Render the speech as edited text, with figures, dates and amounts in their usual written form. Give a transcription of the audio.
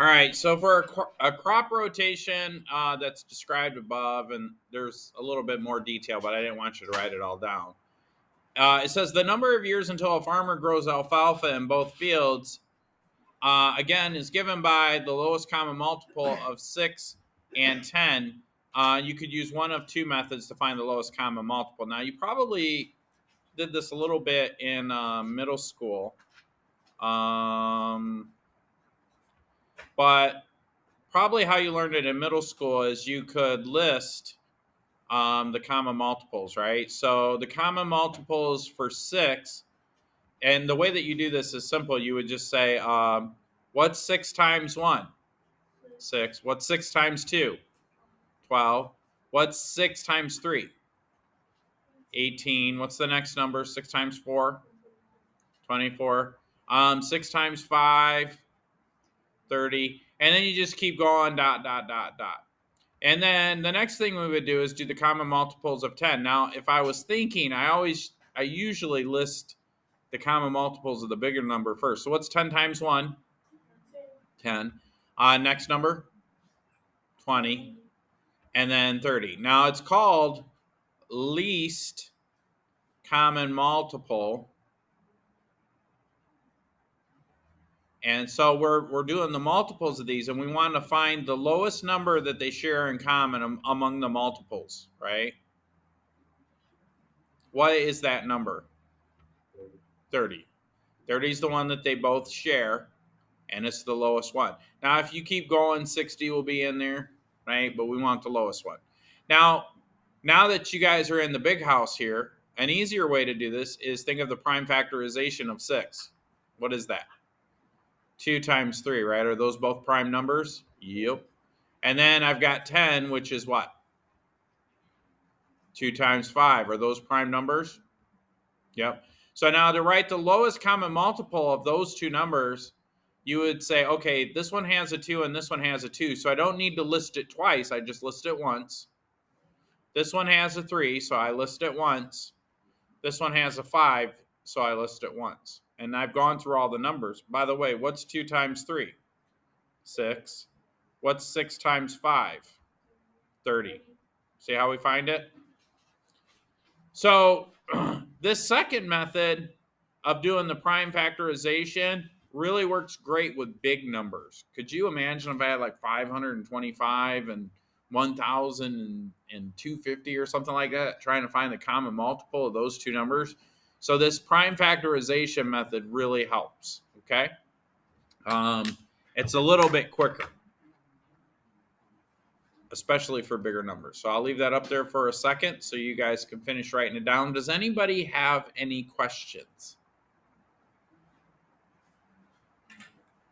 All right, so for a crop rotation that's described above, and there's a little bit more detail, but I didn't want you to write it all down. It says the number of years until a farmer grows alfalfa in both fields, again, is given by the lowest common multiple of 6 and 10. You could use one of two methods to find the lowest common multiple. Now, you probably did this a little bit in middle school, but probably how you learned it in middle school is you could list the common multiples, right? So the common multiples for 6, and the way that you do this is simple. You would just say, what's 6 times 1? 6. What's 6 times 2? 12. What's 6 times 3? 18. What's the next number? 6 times 4? 24. 6 times 5? 30. And then you just keep going, dot, dot, dot, dot. And then the next thing we would do is do the common multiples of 10. Now, if I was thinking, I usually list the common multiples of the bigger number first. So what's 10 times 1? 10. Next number? 20. And then 30. Now, it's called least common multiple. And so we're doing the multiples of these, and we want to find the lowest number that they share in common among the multiples, right? What is that number? 30. 30 is the one that they both share, and it's the lowest one. Now, if you keep going, 60 will be in there, right? But we want the lowest one. Now that you guys are in the big house here, an easier way to do this is think of the prime factorization of 6. What is that? 2 times 3, right? Are those both prime numbers? Yep. And then I've got 10, which is what? 2 times 5. Are those prime numbers? Yep. So now to write the lowest common multiple of those two numbers, you would say, okay, this one has a 2 and this one has a 2. So I don't need to list it twice. I just list it once. This one has a 3, so I list it once. This one has a 5, so I list it once. And I've gone through all the numbers. By the way, what's 2 times 3? 6. What's 6 times 5? 30. See how we find it? So this second method of doing the prime factorization really works great with big numbers. Could you imagine if I had like 525 and 1,000 and 250 or something like that, trying to find the common multiple of those two numbers? So this prime factorization method really helps, okay? It's a little bit quicker, especially for bigger numbers. So I'll leave that up there for a second so you guys can finish writing it down. Does anybody have any questions?